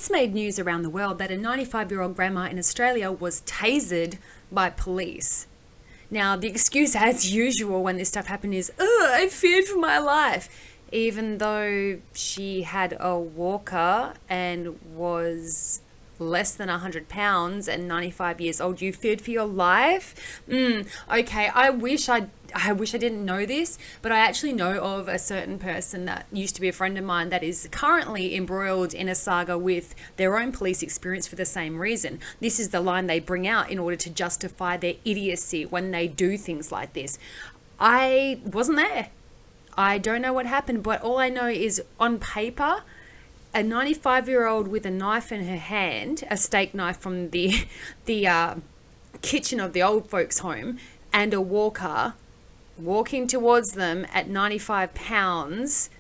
It's made news around the world that a 95-year-old grandma in Australia was tasered by police. Now, the excuse as usual when this stuff happened is, "Oh, I feared for my life." Even though she had a walker and was less than 100 pounds and 95 years old, you feared for your life? Okay, I wish I didn't know this, but I actually know of a certain person that used to be a friend of mine that is currently embroiled in a saga with their own police experience for the same reason. This is the line they bring out in order to justify their idiocy when they do things like this. I wasn't there. I don't know what happened, but all I know is on paper, a 95-year-old with a knife in her hand, a steak knife from the kitchen of the old folks' home, and a walker walking towards them at 95 pounds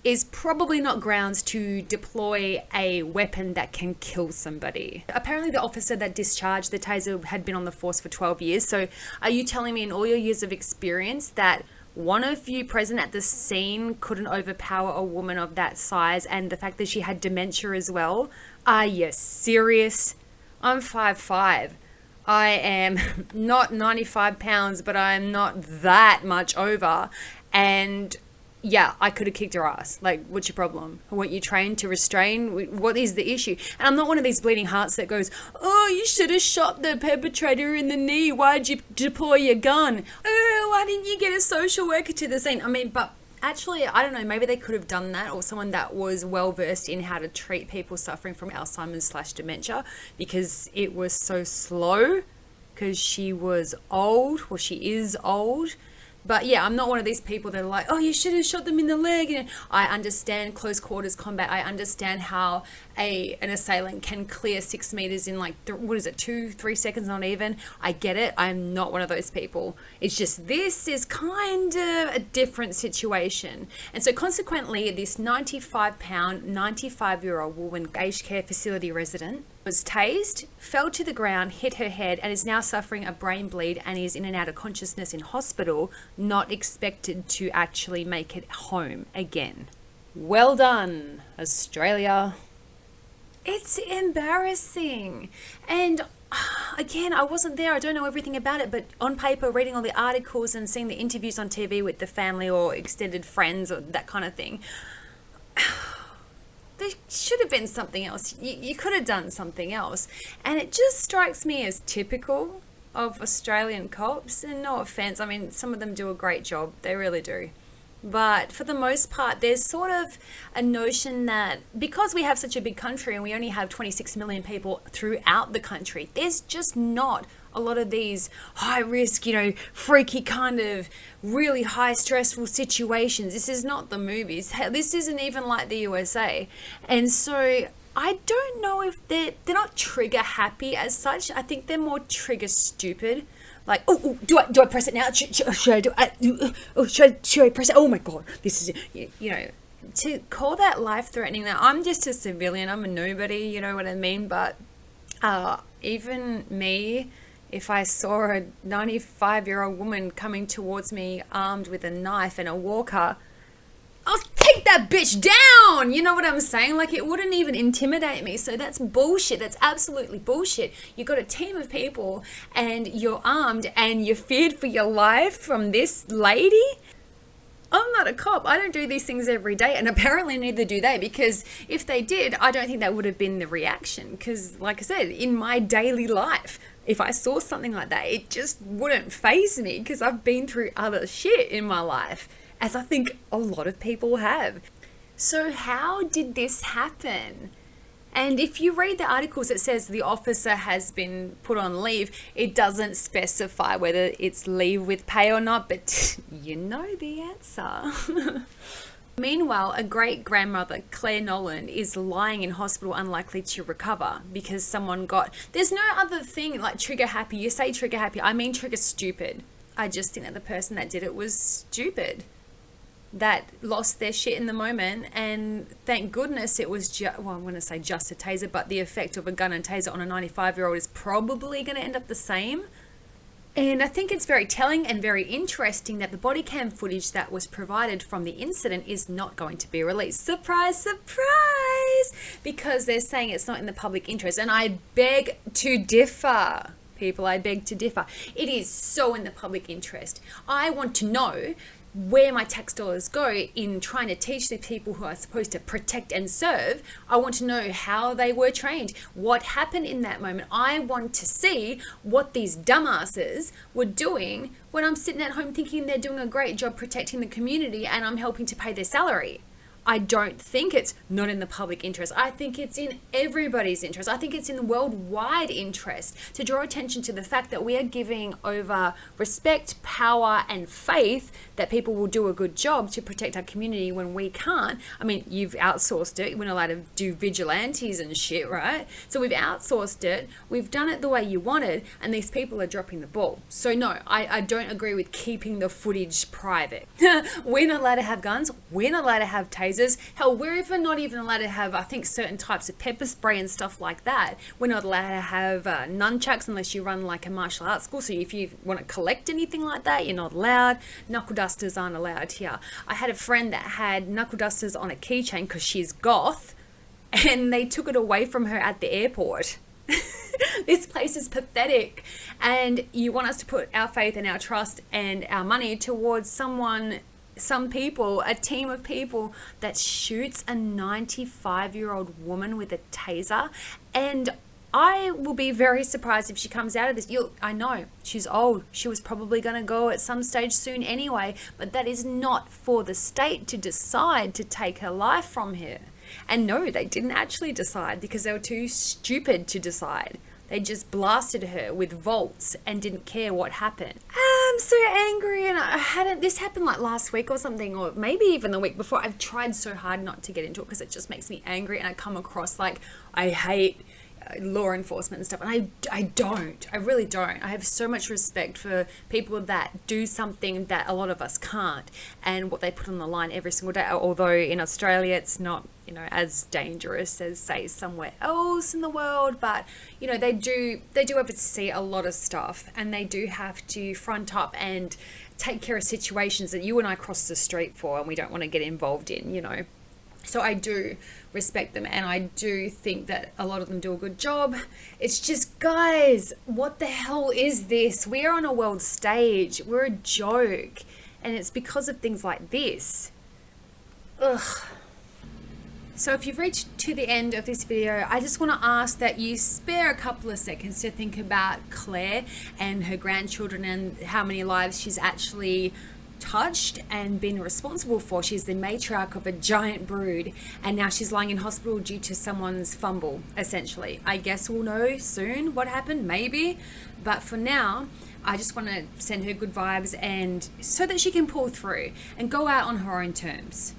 is probably not grounds to deploy a weapon that can kill somebody. Apparently the officer that discharged the taser had been on the force for 12 years. So are you telling me in all your years of experience that one of you present at the scene couldn't overpower a woman of that size, and the fact that she had dementia as well? Are you serious? I'm 5'5". I am not 95 pounds, but I am not that much over. And yeah, I could have kicked her ass. Like, what's your problem? Weren't you trained to restrain? What is the issue? And I'm not one of these bleeding hearts that goes, "Oh, you should have shot the perpetrator in the knee. Why'd you deploy your gun? Oh, why didn't you get a social worker to the scene?" I mean, but actually, I don't know, maybe they could have done that, or someone that was well versed in how to treat people suffering from Alzheimer's/dementia, because it was so slow, because she was old, or she is old. But yeah, I'm not one of these people that are like, "Oh, you should have shot them in the leg." You know, I understand close quarters combat. I understand how an assailant can clear 6 meters in like, 2-3 seconds, not even. I get it. I'm not one of those people. It's just, this is kind of a different situation. And so consequently, this 95-pound, 95-year-old woman, aged care facility resident, was tased, fell to the ground, hit her head, and is now suffering a brain bleed and is in and out of consciousness in hospital, not expected to actually make it home again. Well done, Australia. It's embarrassing. And again, I wasn't there. I don't know everything about it, but on paper, reading all the articles and seeing the interviews on TV with the family or extended friends or that kind of thing, there should have been something else. You could have done something else. And it just strikes me as typical of Australian cops. And no offense, I mean, some of them do a great job. They really do. But for the most part, there's sort of a notion that because we have such a big country and we only have 26 million people throughout the country, there's just not a lot of these high risk, freaky kind of really high stressful situations. This is not the movies. This isn't even like the USA. And so I don't know if they're not trigger happy as such. I think they're more trigger stupid. Like, do I press it now? Should I press it? Oh my God, this is, to call that life-threatening. Now, I'm just a civilian. I'm a nobody, you know what I mean? But even me, if I saw a 95-year-old woman coming towards me armed with a knife and a walker, I'll take that bitch down. You know what I'm saying? Like, it wouldn't even intimidate me. So that's bullshit. That's absolutely bullshit. You got a team of people and you're armed and you're feared for your life from this lady. I'm not a cop. I don't do these things every day, and apparently neither do they, because if they did, I don't think that would have been the reaction. Because like I said, in my daily life, if I saw something like that, it just wouldn't faze me, because I've been through other shit in my life, as I think a lot of people have. So how did this happen? And if you read the articles, it says the officer has been put on leave. It doesn't specify whether it's leave with pay or not, but you know the answer. Meanwhile, a great-grandmother, Claire Nolan, is lying in hospital unlikely to recover because someone there's no other thing like trigger happy. You say trigger happy, I mean trigger stupid. I just think that the person that did it was stupid, that lost their shit in the moment, and thank goodness it was I'm going to say just a taser, but the effect of a gun and taser on a 95-year-old is probably going to end up the same. And I think it's very telling and very interesting that the body cam footage that was provided from the incident is not going to be released. Surprise, surprise! this because they're saying it's not in the public interest. And I beg to differ. People, I beg to differ. It is so in the public interest. I want to know where my tax dollars go in trying to teach the people who are supposed to protect and serve. I want to know how they were trained, what happened in that moment. I want to see what these dumbasses were doing when I'm sitting at home thinking they're doing a great job protecting the community and I'm helping to pay their salary. I don't think it's not in the public interest. I think it's in everybody's interest. I think it's in the worldwide interest to draw attention to the fact that we are giving over respect, power, and faith that people will do a good job to protect our community when we can't. I mean, you've outsourced it. We're not allowed to do vigilantes and shit, right? So we've outsourced it. We've done it the way you wanted, and these people are dropping the ball. So no, I don't agree with keeping the footage private. We're not allowed to have guns. We're not allowed to have tasers. Hell, we're even not even allowed to have, I think, certain types of pepper spray and stuff like that. We're not allowed to have nunchucks unless you run like a martial arts school. So if you want to collect anything like that, you're not allowed. Knuckle dusters aren't allowed here. I had a friend that had knuckle dusters on a keychain because she's goth, and they took it away from her at the airport. This place is pathetic, and you want us to put our faith and our trust and our money towards some people, a team of people that shoots a 95-year-old woman with a taser. And I will be very surprised if she comes out of this. I know she's old. She was probably going to go at some stage soon anyway, but that is not for the state to decide to take her life from her. And no, they didn't actually decide because they were too stupid to decide. They just blasted her with volts and didn't care what happened. I'm so angry, and this happened like last week or something, or maybe even the week before. I've tried so hard not to get into it because it just makes me angry, and I come across like I hate law enforcement and stuff, and I really don't. I have so much respect for people that do something that a lot of us can't, and what they put on the line every single day. Although in Australia it's not, as dangerous as say somewhere else in the world, but they do oversee a lot of stuff, and they do have to front up and take care of situations that you and I cross the street for and we don't want to get involved in. So I do respect them, and I do think that a lot of them do a good job. It's just, guys, what the hell is this? We are on a world stage. We're a joke, and it's because of things like this. Ugh. So if you've reached to the end of this video, I just want to ask that you spare a couple of seconds to think about Claire and her grandchildren and how many lives she's actually touched and been responsible for. She's the matriarch of a giant brood, and now she's lying in hospital due to someone's fumble, essentially. I guess we'll know soon what happened, maybe, but for now I just want to send her good vibes, and so that she can pull through and go out on her own terms.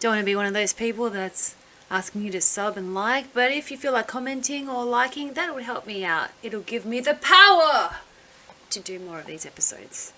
Don't want to be one of those people that's asking you to sub and like, but if you feel like commenting or liking, that would help me out. It'll give me the power to do more of these episodes.